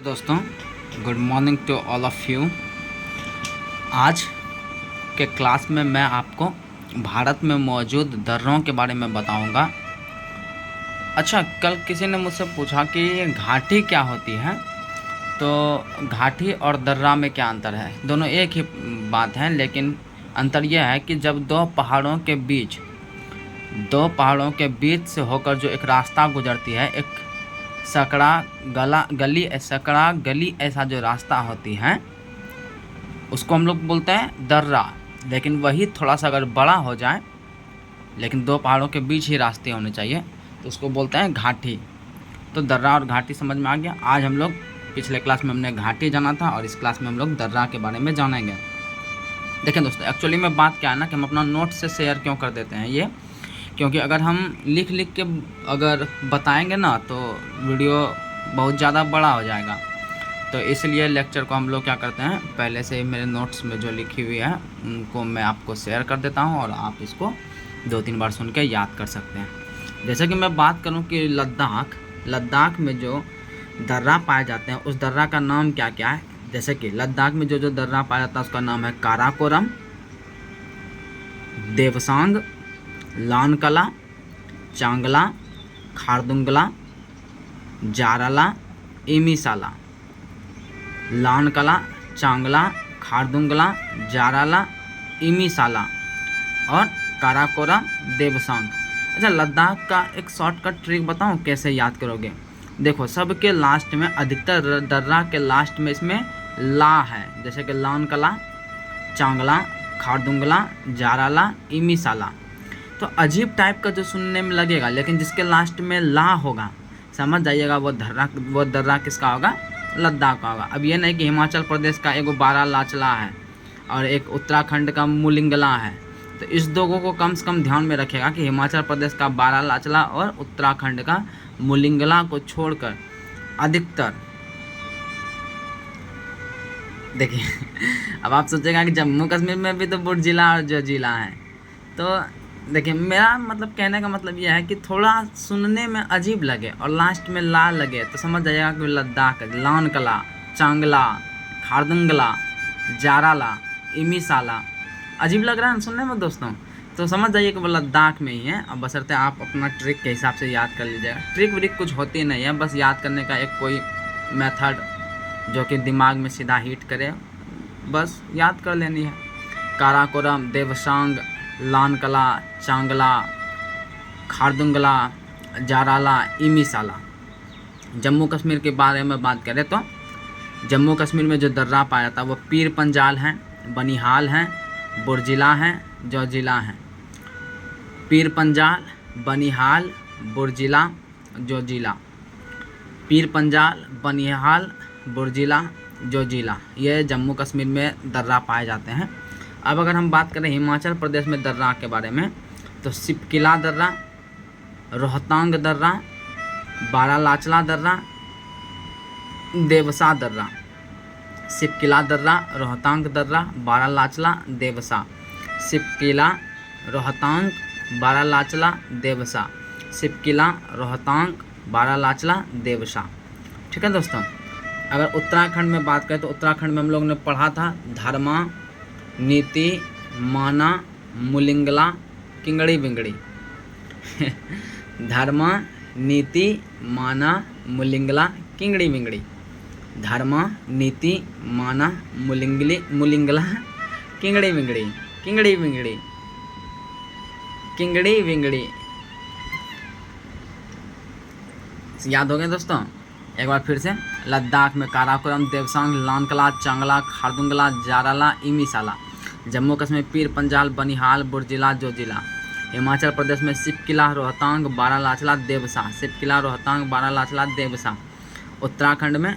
दोस्तों, good morning to all of you. आज के क्लास में मैं आपको भारत में मौजूद दर्रों के बारे में बताऊंगा। अच्छा, कल किसी ने मुझसे पूछा कि ये घाटी क्या होती है, तो घाटी और दर्रा में क्या अंतर है। दोनों एक ही बात है, लेकिन अंतर यह है कि जब दो पहाड़ों के बीच से होकर जो एक रास्ता गुजरती है, एक सकड़ा गली ऐसा जो रास्ता होती है, उसको हम लोग बोलते हैं दर्रा। लेकिन वही थोड़ा सा अगर बड़ा हो जाए, लेकिन दो पहाड़ों के बीच ही रास्ते होने चाहिए, तो उसको बोलते हैं घाटी। तो दर्रा और घाटी समझ में आ गया। आज हम लोग, पिछले क्लास में हमने घाटी जाना था और इस क्लास में हम लोग दर्रा के बारे में जानेंगे। देखें दोस्तों, एक्चुअली में बात क्या है ना कि हम अपना नोट से शेयर क्यों कर देते हैं ये, क्योंकि अगर हम लिख के अगर बताएंगे ना तो वीडियो बहुत ज़्यादा बड़ा हो जाएगा। तो इसलिए लेक्चर को हम लोग क्या करते हैं, पहले से मेरे नोट्स में जो लिखी हुई है उनको मैं आपको शेयर कर देता हूं और आप इसको 2-3 बार सुन के याद कर सकते हैं। जैसे कि मैं बात करूं कि लद्दाख में जो दर्रा पाए जाते हैं, उस दर्रा का नाम क्या क्या है। जैसे कि लद्दाख में जो दर्रा पाया जाता है उसका नाम है काराकोरम, देवसांग, लानकला, चांगला, खारदुंगला, जाराला, इमीसाला। लानकला, चांगला, खारदुंगला, जाराला, इमीसाला और काराकोरम, देवसांग। अच्छा, लद्दाख का एक शॉर्टकट ट्रिक बताऊं कैसे याद करोगे। देखो, सबके लास्ट में, अधिकतर दर्रा के लास्ट में इसमें ला है। जैसे कि लानकला, चांगला, खारदुंगला, जाराला, इमीसाला। तो अजीब टाइप का जो सुनने में लगेगा, लेकिन जिसके लास्ट में ला होगा, समझ जाइएगा वो दर्रा किसका होगा, लद्दाख का होगा। अब ये नहीं कि हिमाचल प्रदेश का एक बारालाचला है और एक उत्तराखंड का मुलिंगला है। तो इस दोनों को कम से कम ध्यान में रखेगा कि हिमाचल प्रदेश का बारालाचला और उत्तराखंड का मुलिंगला को छोड़कर अधिकतर, देखिए अब आप सोचेगा कि जम्मू कश्मीर में भी तो बुर्जिला और जो जिला है। तो देखिए, मेरा मतलब कहने का मतलब यह है कि थोड़ा सुनने में अजीब लगे और लास्ट में ला लगे तो समझ जाइएगा कि लद्दाख, लानकला, चांगला, खारदुंगला, जाराला, इमीसाला। अजीब लग रहा है सुनने में दोस्तों, तो समझ जाइए कि वो लद्दाख में ही है। अब बशर्ते आप अपना ट्रिक के हिसाब से याद कर लीजिएगा। ट्रिक व्रिक कुछ होती नहीं है, बस याद करने का एक कोई मेथड जो कि दिमाग में सीधा हिट करे, बस याद कर लेनी है। काराकोरम, देवसांग, लानकला, चांगला, खारदुंगला, जाराला, इमीसाला। जम्मू कश्मीर के बारे में बात करें तो जम्मू कश्मीर में जो दर्रा पाया जाता है वो पीर पंजाल हैं, बनिहाल हैं, बुर्जिला हैं, जोजिला हैं। पीर पंजाल, बनिहाल, बुर्जिला, जोजिला। पीर पंजाल, बनिहाल, बुर्जिला, जोजिला, ये जम्मू कश्मीर में दर्रा पाए जाते हैं। अब अगर हम बात करें हिमाचल प्रदेश में दर्रा के बारे में, तो सिपकिला दर्रा, रोहतांग दर्रा, बारालाचला दर्रा, देवसा दर्रा। सिपकिला दर्रा, रोहतांग दर्रा, बारालाचला, देवसा। सिपकिला, रोहतांग, बारालाचला, देवसा। सिपकिला, रोहतांग, बारालाचला, देवसा। ठीक है दोस्तों। अगर उत्तराखंड में बात करें तो उत्तराखंड में हम लोग ने पढ़ा था धर्मा, नीति, माना, मुलिंगला, किंगड़ी बिंगड़ी। धर्मा, नीति, माना, मुलिंगला, किंगड़ी बिंगड़ी। धर्मा, नीति, माना, मुलिंगला, किंगड़ी बिंगड़ी। किंगड़ी बिंगड़ी, किंगड़ी बिंगड़ी। याद हो गए दोस्तों? एक बार फिर से, लद्दाख में काराकोरम, देवसांग, लानकला, चांगला, खारदुंगला, जाराला, इमीसाला। जम्मू कश्मीर पीर पंजाल, बनिहाल, बुर्जिला, जोजिला। हिमाचल प्रदेश में सिपकिला, रोहतांग, बारालाचला, देवसा। सिपकिला, रोहतांग, बारालाचला, देवसा। उत्तराखंड में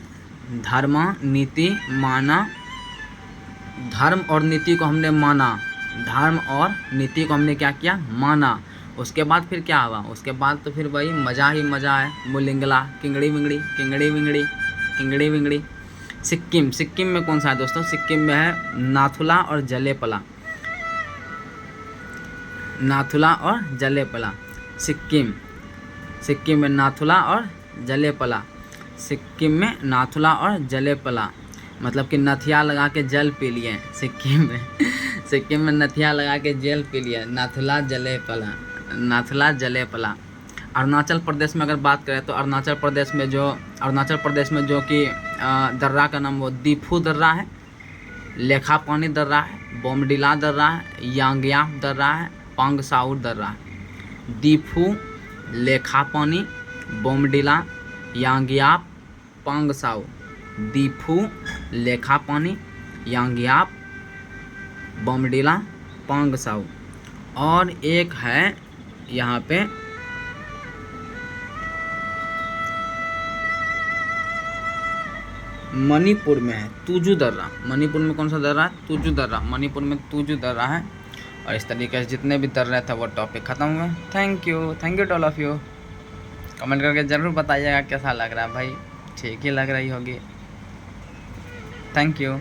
धर्मा, नीति, माना। धर्म और नीति को हमने माना, धर्म और नीति को हमने क्या किया, माना। उसके बाद फिर क्या हुआ, उसके बाद तो फिर वही मज़ा ही मज़ा है। मुलिंगला, किंगड़ी बिंगड़ी, किंगड़ी बिंगड़ी, किंगड़ी बिंगड़ी। सिक्किम में कौन सा है दोस्तों? सिक्किम में है नाथुला और जलेपला। नाथुला और जलेपला। सिक्किम में नाथुला और जलेपला। सिक्किम में नाथुला और जलेपला, मतलब कि नथिया लगा के जल पी लिए सिक्किम में। सिक्किम में नथिया लगा के जल पी लिए, नाथुला जलेपला, नाथुला जलेपला। अरुणाचल प्रदेश में अगर बात करें तो अरुणाचल प्रदेश में जो कि दर्रा का नाम वो दीफू दर्रा है, लेखापानी दर्रा है, बोमडिला दर्रा है, यांग्याप दर्रा है, पांगसाउ दर्रा है। दीफू, लेखापानी, बोमडिला, यांग्याप, पांगसाउ। दीफू, लेखापानी, यांग्याप, बोमडिला, पांगसाउ। और एक है यहाँ पे मणिपुर में है, तुजू दर्रा। मणिपुर में कौन सा दर्रा है? तुजू दर्रा। मणिपुर में तुजू दर्रा है। और इस तरीके से जितने भी दर्रे थे वो टॉपिक ख़त्म हुए। Thank you to all of you. Comment करके ज़रूर बताइएगा कैसा लग रहा है भाई, ठीक ही लग रही होगी। Thank you.